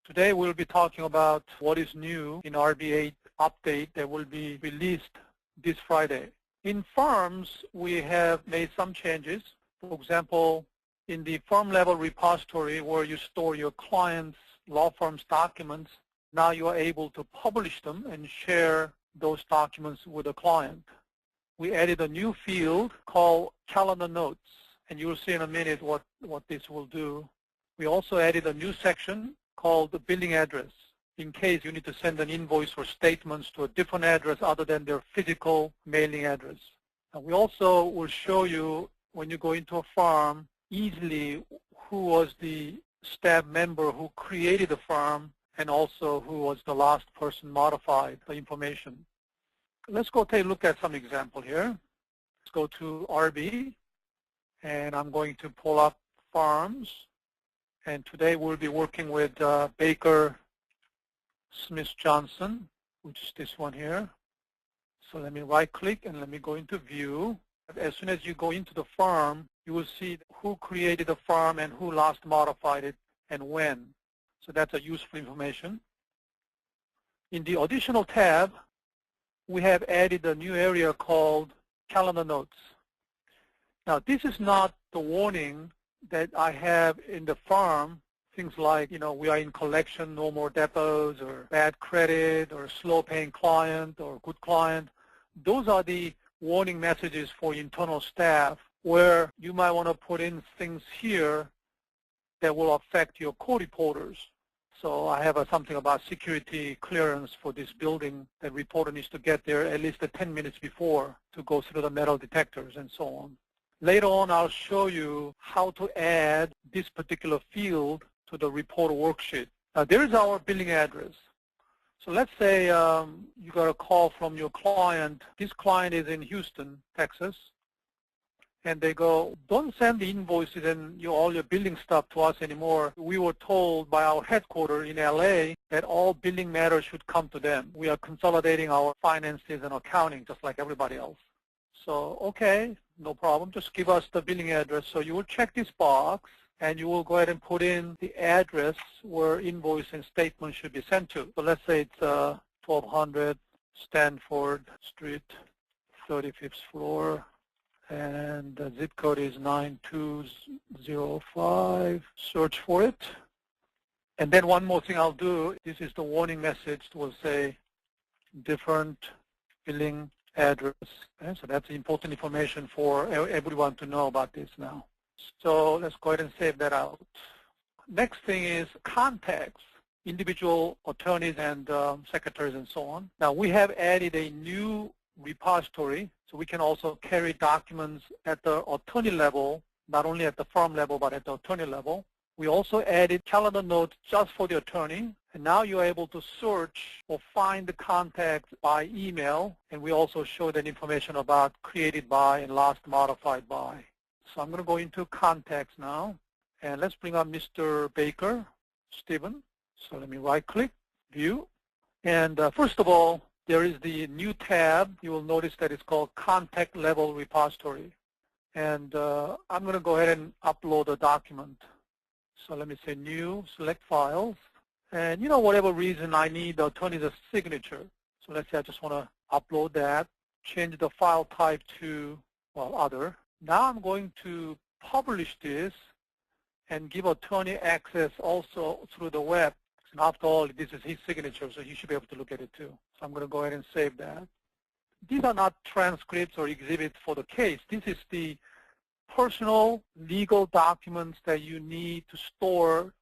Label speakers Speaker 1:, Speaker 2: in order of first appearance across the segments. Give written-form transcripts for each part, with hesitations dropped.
Speaker 1: Today we'll be talking about what is new in RB8 update that will be released this Friday. In firms, we have made some changes. For example, in the firm level repository where you store your clients' law firm's documents, now you are able to publish them and share those documents with a client. We added a new field called calendar notes, and you will see in a minute what this will do. We also added a new section called the billing address, in case you need to send an invoice or statements to a different address other than their physical mailing address. And we also will show you, when you go into a firm, easily who was the staff member who created the firm and also who was the last person modified the information. Let's go take a look at some example here. Let's go to RB, and I'm going to pull up firms. And today we'll be working with Baker Smith Johnson, which is this one here. So let me right-click and let me go into View. As soon as you go into the firm, you will see who created the firm and who last modified it and when. So that's a useful information. In the additional tab, we have added a new area called Calendar Notes. Now, this is not the warning that I have in the firm, things like, we are in collection, no more depots, or bad credit, or slow paying client, or good client. Those are the warning messages for internal staff where you might want to put in things here that will affect your co-reporters. So I have something about security clearance for this building. The reporter needs to get there at least 10 minutes before to go through the metal detectors and so on. Later on, I'll show you how to add this particular field to the report worksheet. Now, there is our billing address. So let's say you got a call from your client. This client is in Houston, Texas. And they go, don't send the invoices and all your billing stuff to us anymore. We were told by our headquarters in LA that all billing matters should come to them. We are consolidating our finances and accounting just like everybody else. So, okay, no problem. Just give us the billing address. So you will check this box, and you will go ahead and put in the address where invoice and statement should be sent to. So let's say it's 1200 Stanford Street, 35th floor, and the zip code is 9205. Search for it. And then one more thing I'll do, this is the warning message. Will say different billing address. Okay? So that's important information for everyone to know about this now. So let's go ahead and save that out. Next thing is contacts, individual attorneys and secretaries and so on. Now we have added a new repository, so we can also carry documents at the attorney level, not only at the firm level, but at the attorney level. We also added calendar notes just for the attorney, and now you're able to search or find the contacts by email, and we also show that information about created by and last modified by. So I'm going to go into contacts now, and let's bring up Mr. Baker, Stephen. So let me right-click, View, and first of all, there is the new tab. You will notice that it's called Contact Level Repository, and I'm going to go ahead and upload a document. So let me say New, select Files, and whatever reason I need the attorney's signature. So let's say I just want to upload that, change the file type to, Other. Now I'm going to publish this and give attorney access also through the web. And after all, this is his signature, so he should be able to look at it too. So I'm going to go ahead and save that. These are not transcripts or exhibits for the case. This is the personal legal documents that you need to store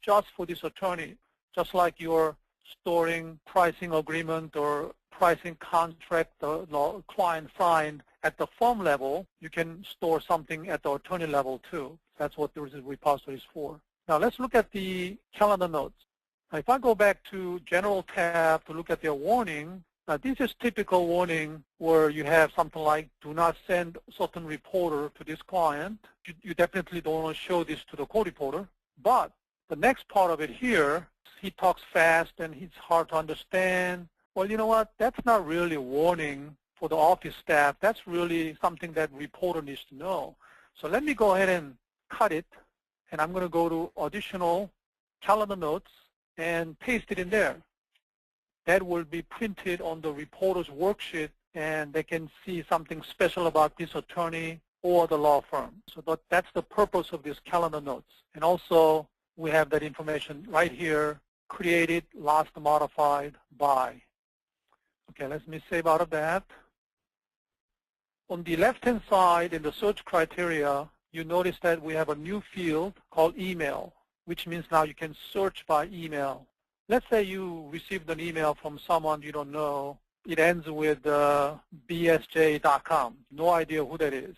Speaker 1: just for this attorney, just like you're storing pricing agreement or pricing contract the client signed at the firm level. You can store something at the attorney level too. That's what the repository is for. Now let's look at the calendar notes. Now, if I go back to General tab to look at their warning, now this is typical warning where you have something like, do not send certain reporter to this client. You definitely don't want to show this to the co-reporter. But the next part of it here, he talks fast and it's hard to understand. Well, you know what? That's not really a warning for the office staff. That's really something that reporter needs to know. So let me go ahead and cut it, and I'm going to go to additional calendar notes, and paste it in there. That will be printed on the reporter's worksheet, and they can see something special about this attorney or the law firm. So that's the purpose of these calendar notes. And also, we have that information right here, created, last modified by. Okay, let me save out of that. On the left-hand side in the search criteria, you notice that we have a new field called email, which means now you can search by email. Let's say you received an email from someone you don't know. It ends with bsj.com. No idea who that is.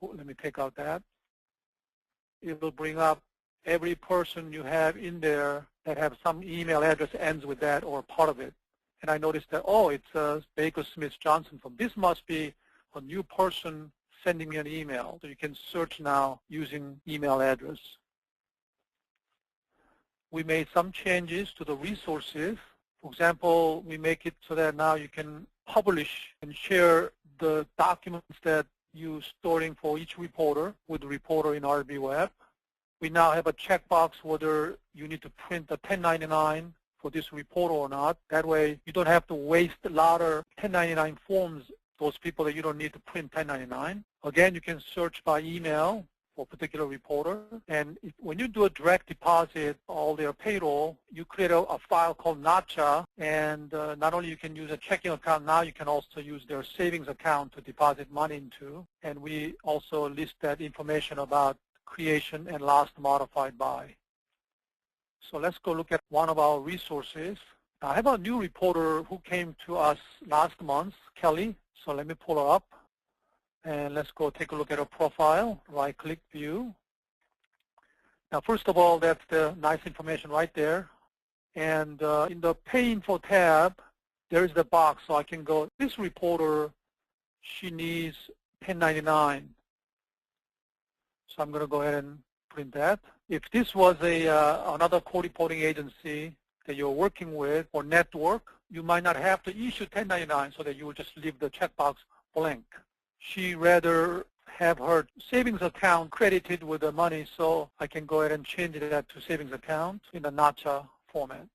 Speaker 1: Let me take out that. It will bring up every person you have in there that have some email address ends with that or part of it. And I noticed that, oh, it says Baker Smith Johnson from. This must be a new person sending me an email. So you can search now using email address. We made some changes to the resources. For example, we make it so that now you can publish and share the documents that you're storing for each reporter with the reporter in RB Web. We now have a checkbox whether you need to print a 1099 for this reporter or not. That way you don't have to waste a lot of 1099 forms, those people that you don't need to print 1099. Again, you can search by email for a particular reporter. And when you do a direct deposit, all their payroll, you create a file called NACHA, and not only you can use a checking account, now you can also use their savings account to deposit money into. And we also list that information about creation and last modified by. So let's go look at one of our resources. I have a new reporter who came to us last month, Kelly. So let me pull her up. And let's go take a look at her profile. Right-click View. Now, first of all, that's the nice information right there. And in the Pay Info tab, there is the box. So I can go, this reporter, she needs 1099. So I'm going to go ahead and print that. If this was another court reporting agency that you're working with or network, you might not have to issue 1099 so that you will just leave the checkbox blank. She rather have her savings account credited with the money, so I can go ahead and change that to savings account in the NACHA format.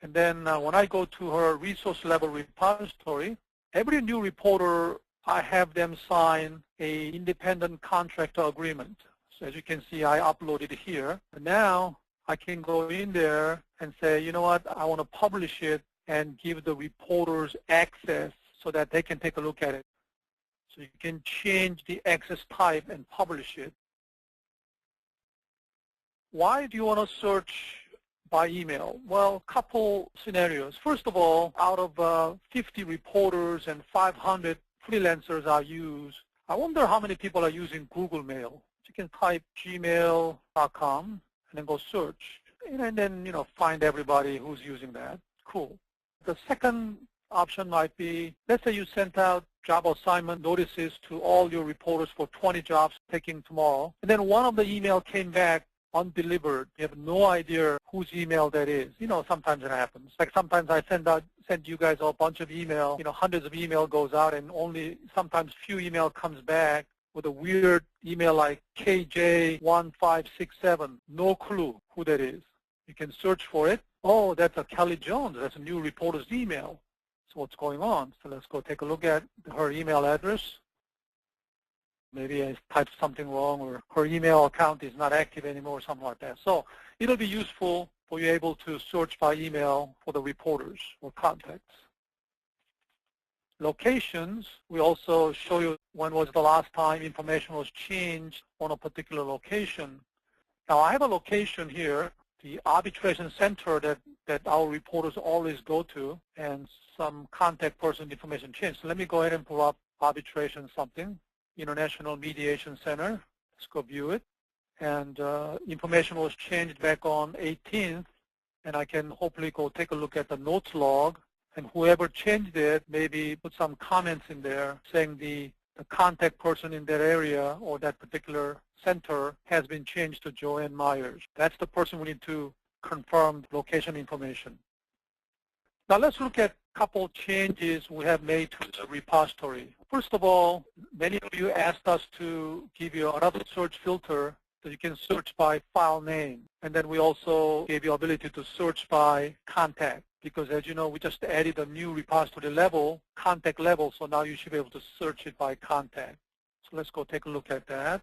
Speaker 1: And then when I go to her resource level repository, every new reporter, I have them sign a independent contractor agreement. So as you can see, I uploaded it here. And now I can go in there and say, you know what, I want to publish it and give the reporters access so that they can take a look at it. So you can change the access type and publish it. Why do you want to search by email? Well, a couple scenarios. First of all, out of 50 reporters and 500 freelancers I use, I wonder how many people are using Google Mail. You can type gmail.com and then go search, and then find everybody who's using that. Cool. The second option might be, let's say you sent out job assignment notices to all your reporters for 20 jobs taking tomorrow, and then one of the email came back undelivered. You have no idea whose email that is. Sometimes it happens. Like sometimes I send you guys a bunch of email, hundreds of email goes out, and only sometimes few email comes back with a weird email like KJ1567. No clue who that is. You can search for it. Oh, that's a Kelly Jones. That's a new reporter's email. So what's going on? So let's go take a look at her email address. Maybe I typed something wrong, or her email account is not active anymore, or something like that. So it'll be useful for you able to search by email for the reporters or contacts. Locations, we also show you when was the last time information was changed on a particular location. Now I have a location here, the arbitration center that our reporters always go to, and some contact person information changed. So let me go ahead and pull up arbitration something, International Mediation Center. Let's go view it. And information was changed back on 18th, and I can hopefully go take a look at the notes log, and whoever changed it, maybe put some comments in there saying the contact person in that area or that particular center has been changed to Joanne Myers. That's the person we need to confirm location information. Now let's look at a couple changes we have made to the repository. First of all, many of you asked us to give you another search filter So you can search by file name. And then we also gave you ability to search by contact, because as you know, we just added a new repository level, contact level, so now you should be able to search it by contact. So let's go take a look at that.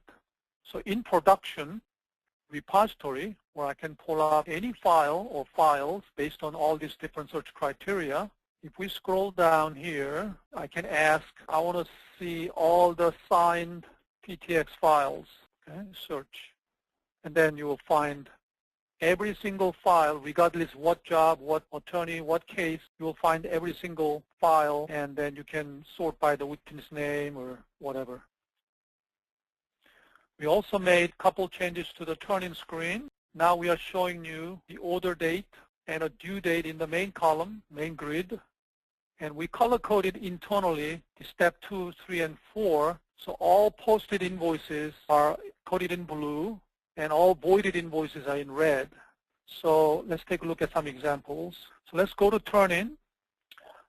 Speaker 1: So in production repository, where I can pull up any file or files based on all these different search criteria, if we scroll down here, I can ask, I want to see all the signed PTX files. Okay, search. And then you will find every single file, regardless what job, what attorney, what case, you will find every single file, and then you can sort by the witness name or whatever. We also made a couple changes to the turn-in screen. Now we are showing you the order date and a due date in the main column, main grid. And we color-coded internally the step 2, 3, and 4. So all posted invoices are coded in blue, and all voided invoices are in red. So let's take a look at some examples. So let's go to turn-in.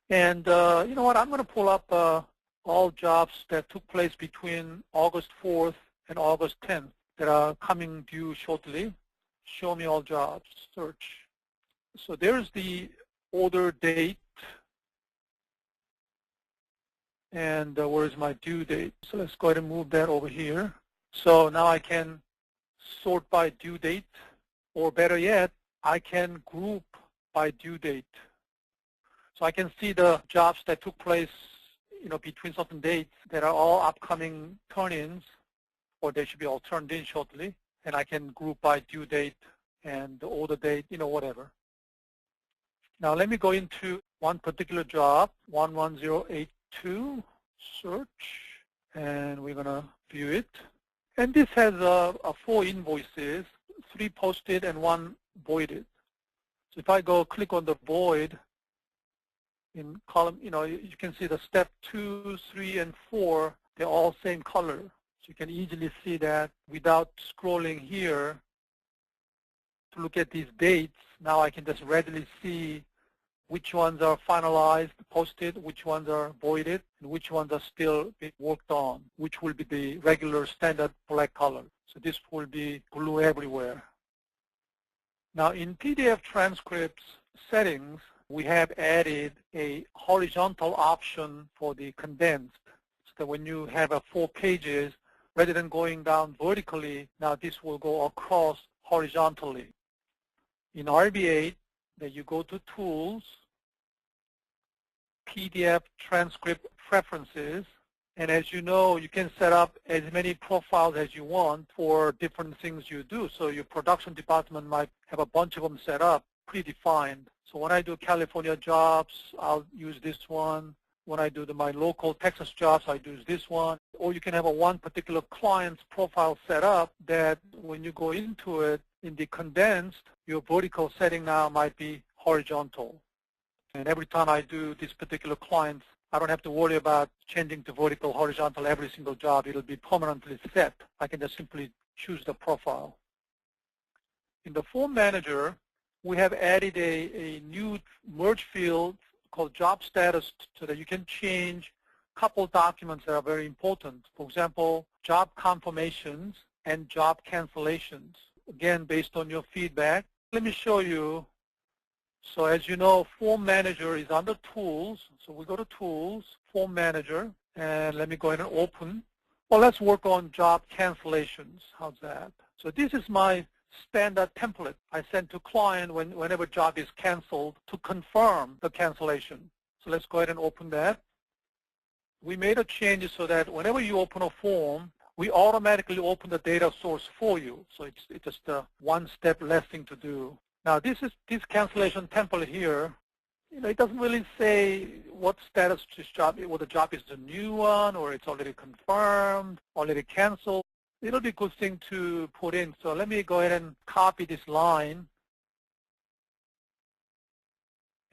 Speaker 1: And you know what, I'm going to pull up all jobs that took place between August 4th and August 10th that are coming due shortly. Show me all jobs, search. So there's the order date. And where's my due date? So let's go ahead and move that over here. So now I can sort by due date, or better yet, I can group by due date. So I can see the jobs that took place, you know, between certain dates that are all upcoming turn-ins, or they should be all turned in shortly, and I can group by due date and the order date, you know, whatever. Now let me go into one particular job, 11082, search, and we're going to view it. And this has 4 invoices, 3 posted and 1 voided. So if I go click on the void in column, you know, you can see the step 2, 3, and 4, they're all same color. So you can easily see that without scrolling here to look at these dates. Now I can just readily see which ones are finalized, posted, which ones are voided, and which ones are still being worked on, which will be the regular standard black color. So this will be blue everywhere. Now in PDF transcripts settings, we have added a horizontal option for the condensed. So that when you have 4 pages, rather than going down vertically, now this will go across horizontally. In RB8, that you go to Tools, PDF Transcript Preferences, and as you know, you can set up as many profiles as you want for different things you do. So your production department might have a bunch of them set up, predefined. So when I do California jobs, I'll use this one. When I do my local Texas jobs, I use this one. Or you can have one particular client's profile set up that when you go into it, in the condensed, your vertical setting now might be horizontal. And every time I do this particular client, I don't have to worry about changing to vertical, horizontal every single job. It'll be permanently set. I can just simply choose the profile. In the Form Manager, we have added a new merge field called Job Status so that you can change a couple documents that are very important. For example, job confirmations and job cancellations. Again, based on your feedback. Let me show you. So as you know, Form Manager is under Tools. So we go to Tools, Form Manager, and let me go ahead and open. Well, let's work on job cancellations. How's that? So this is my standard template I send to client whenever job is canceled to confirm the cancellation. So let's go ahead and open that. We made a change so that whenever you open a form, we automatically open the data source for you. So it's just one step less thing to do. Now this cancellation template here, you know, it doesn't really say what status this job, whether the job is a new one or it's already confirmed, already canceled. It'll be a good thing to put in. So let me go ahead and copy this line.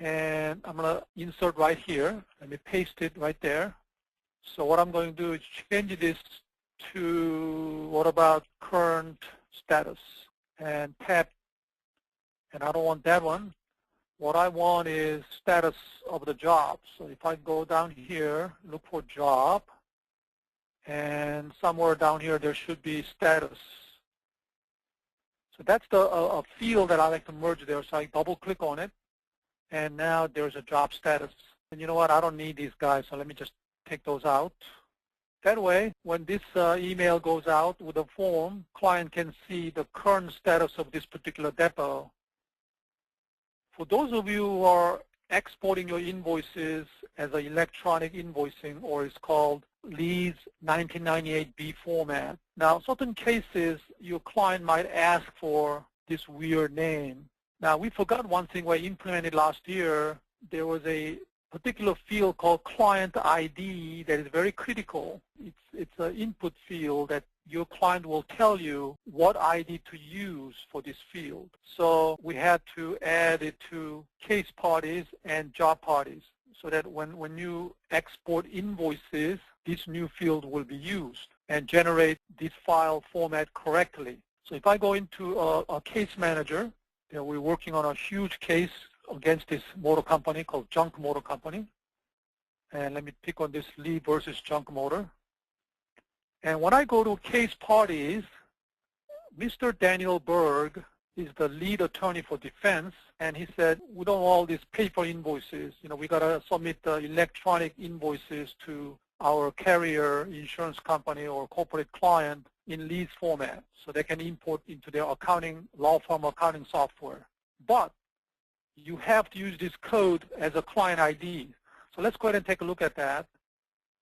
Speaker 1: And I'm going to insert right here. Let me paste it right there. So what I'm going to do is change this to what about current status and tap, and I don't want that one. What I want is status of the job. So if I go down here, look for job, and somewhere down here there should be status. So that's a field that I like to merge there. So I double click on it, and now there's a job status. And you know what, I don't need these guys, so let me just take those out. That way, when this email goes out with a form, client can see the current status of this particular depot. For those of you who are exporting your invoices as an electronic invoicing, or it's called Lee's 1998B format. Now, certain cases, your client might ask for this weird name. Now, we forgot one thing we implemented last year. There was a particular field called client ID that is very critical. It's an input field that your client will tell you what ID to use for this field. So we had to add it to case parties and job parties so that when you export invoices, this new field will be used and generate this file format correctly. So if I go into a case manager, we're working on a huge case against this motor company called Junk Motor Company. And let me pick on this Lee versus Junk Motor. And when I go to case parties, Mr. Daniel Berg is the lead attorney for defense, and he said, we don't want all these paper invoices. We got to submit the electronic invoices to our carrier, insurance company, or corporate client in Lee's format, so they can import into their accounting, law firm accounting software. But you have to use this code as a client ID. So let's go ahead and take a look at that.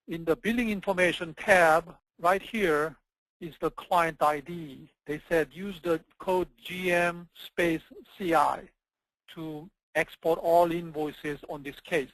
Speaker 1: In the billing information tab, right here is the client ID. They said use the code GM space CI to export all invoices on this case.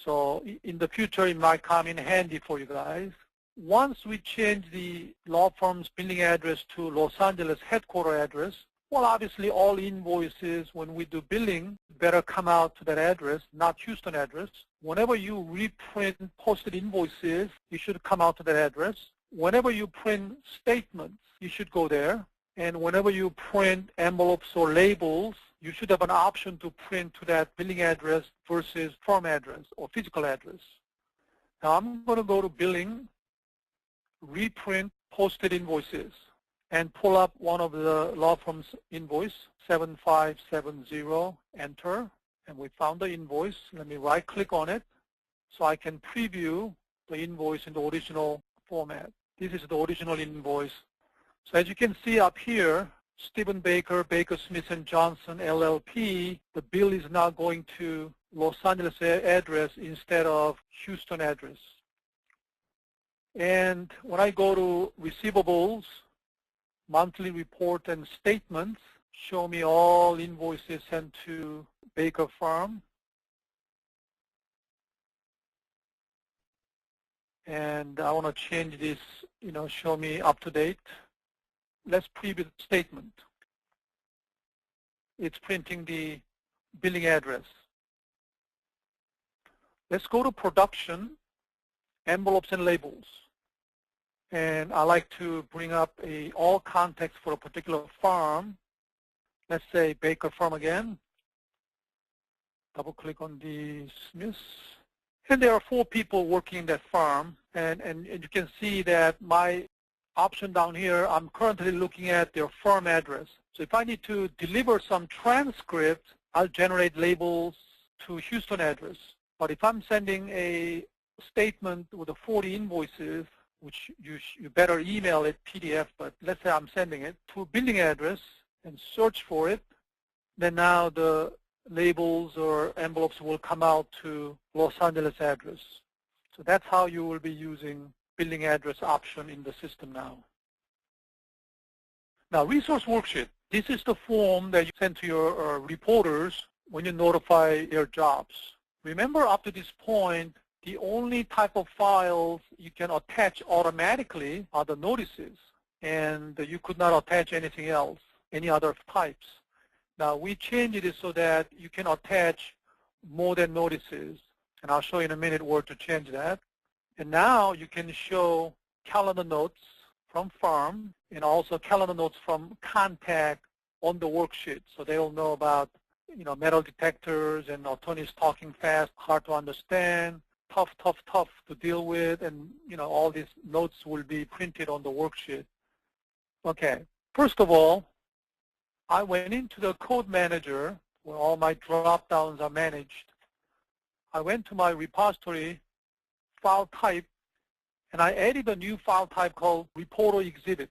Speaker 1: So in the future, it might come in handy for you guys. Once we change the law firm's billing address to Los Angeles headquarter address, well, obviously all invoices when we do billing better come out to that address, not Houston address. Whenever you reprint posted invoices, you should come out to that address. Whenever you print statements, you should go there. And whenever you print envelopes or labels, you should have an option to print to that billing address versus firm address or physical address. Now I'm going to go to billing, reprint posted invoices, and pull up one of the law firm's invoice, 7570, enter, and we found the invoice. Let me right-click on it so I can preview the invoice in the original format. This is the original invoice. So as you can see up here, Stephen Baker, Baker Smith & Johnson, LLP, the bill is now going to Los Angeles address instead of Houston address. And when I go to receivables, monthly report and statements, show me all invoices sent to Baker Firm. And I want to change this, show me up to date. Let's preview the statement. It's printing the billing address. Let's go to production, envelopes and labels. And I like to bring up all context for a particular firm. Let's say Baker Firm again. Double click on the Smiths. And there are 4 people working in that firm. And you can see that my option down here, I'm currently looking at their firm address. So if I need to deliver some transcript, I'll generate labels to Houston address. But if I'm sending a statement with 40 invoices, which you better email it PDF, but let's say I'm sending it to billing address and search for it, then now the labels or envelopes will come out to Los Angeles address. So that's how you will be using billing address option in the system now. Now, resource worksheet. This is the form that you send to your reporters when you notify their jobs. Remember, up to this point, the only type of files you can attach automatically are the notices, and you could not attach anything else, any other types. Now, we changed it so that you can attach more than notices, and I'll show you in a minute where to change that. And now you can show calendar notes from firm and also calendar notes from contact on the worksheet, so they'll know about metal detectors and attorneys talking fast, hard to understand, tough to deal with, and all these notes will be printed on the worksheet. Okay, first of all, I went into the code manager where all my drop-downs are managed. I went to my repository file type, and I added a new file type called reporter exhibit.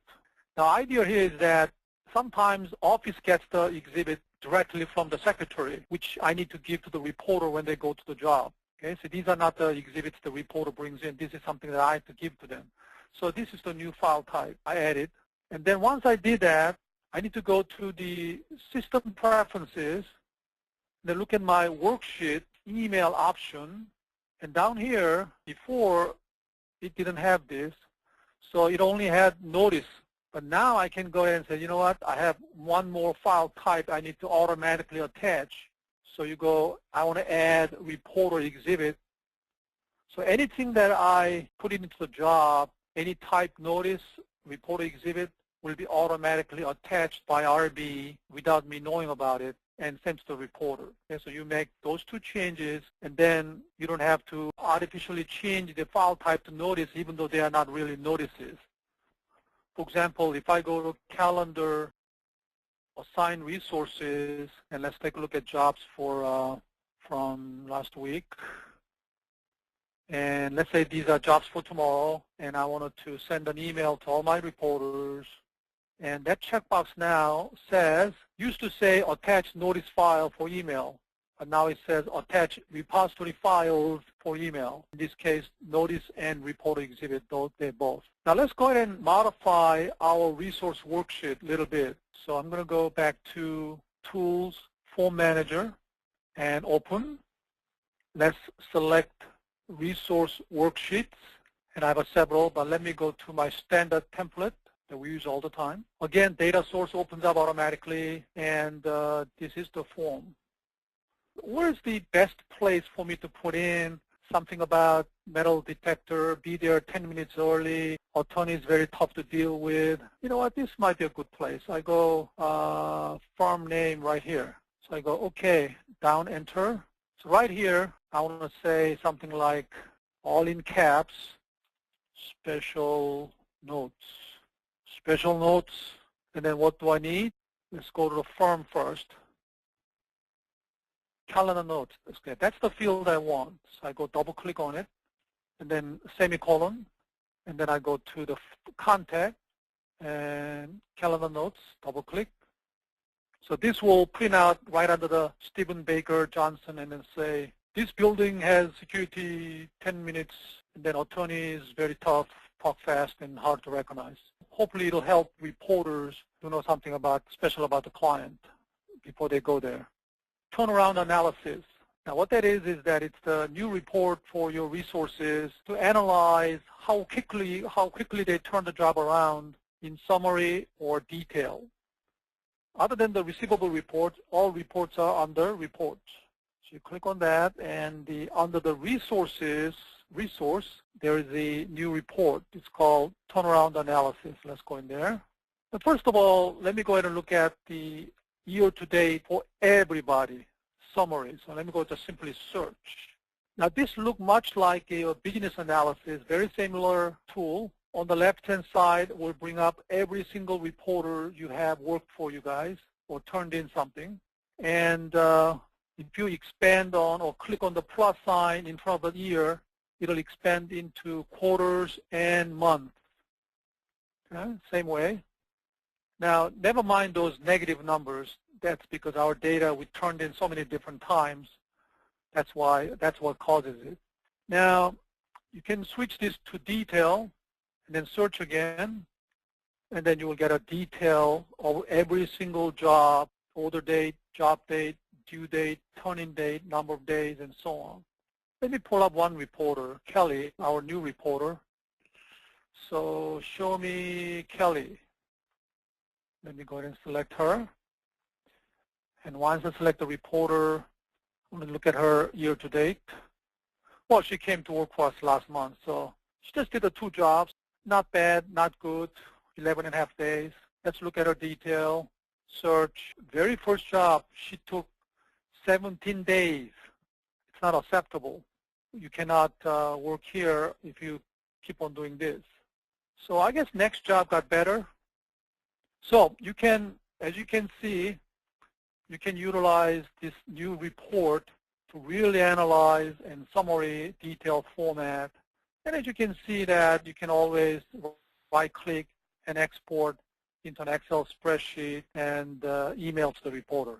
Speaker 1: The idea here is that sometimes Office gets the exhibit directly from the secretary, which I need to give to the reporter when they go to the job. Okay, so these are not the exhibits the reporter brings in. This is something that I have to give to them. So this is the new file type I added. And then once I did that, I need to go to the system preferences, then look at my worksheet email option. And down here, before, it didn't have this. So it only had notice. But now I can go ahead and say, you know what, I have one more file type I need to automatically attach. So you go, I want to add reporter exhibit. So anything that I put into the job, any type notice, reporter exhibit, will be automatically attached by RB without me knowing about it and sent to the reporter. Okay, so you make those two changes, and then you don't have to artificially change the file type to notice, even though they are not really notices. For example, if I go to calendar, assign resources, and let's take a look at jobs for from last week. And let's say these are jobs for tomorrow, and I wanted to send an email to all my reporters. And that checkbox now says, used to say attach notice file for email, but now it says attach repository files for email. In this case, notice and reporter exhibit, they're both. Now let's go ahead and modify our resource worksheet a little bit. So I'm going to go back to Tools, Form Manager, and Open. Let's select Resource Worksheets, and I have several, but let me go to my standard template that we use all the time. Again, data source opens up automatically, and this is the form. Where's the best place for me to put in something about metal detector, be there 10 minutes early, attorney is very tough to deal with? You know what, this might be a good place. I go firm name right here. So I go, okay, down, enter. So right here, I want to say something like, all in caps, special notes. Special notes, and then what do I need? Let's go to the firm first. Calendar notes, okay, that's the field I want. So I go double click on it, and then semicolon, and then I go to the contact, and calendar notes, double click. So this will print out right under the Stephen Baker Johnson, and then say, this building has security 10 minutes, and then attorney is very tough, talk fast, and hard to recognize. Hopefully it'll help reporters to know something special about the client before they go there. Turnaround analysis. Now what that is that it's the new report for your resources to analyze how quickly they turn the job around in summary or detail. Other than the receivable report, all reports are under reports. So you click on that, and under the resource, there is a new report. It's called Turnaround Analysis. Let's go in there. But first of all, let me go ahead and look at the year-to-date for everybody summary. So let me go to simply search. Now this looks much like a business analysis, very similar tool. On the left-hand side, we'll bring up every single reporter you have worked for you guys or turned in something. And if you expand on or click on the plus sign in front of the year, it'll expand into quarters and months. Okay? Same way. Now, never mind those negative numbers. That's because our data we turned in so many different times. That's what causes it. Now, you can switch this to detail and then search again, and then you will get a detail of every single job, order date, job date, due date, turn-in date, number of days, and so on. Let me pull up one reporter, Kelly, our new reporter. So show me Kelly. Let me go ahead and select her. And once I select the reporter, I'm going to look at her year-to-date. Well, she came to work for us last month, so she just did the 2 jobs. Not bad, not good, 11.5 days. Let's look at her detail. Search. Very first job, she took 17 days. It's not acceptable. You cannot work here if you keep on doing this. So I guess next job got better. So you can as you can see, you can utilize this new report to really analyze in summary detailed format. And as you can see that you can always right-click and export into an Excel spreadsheet and email to the reporter.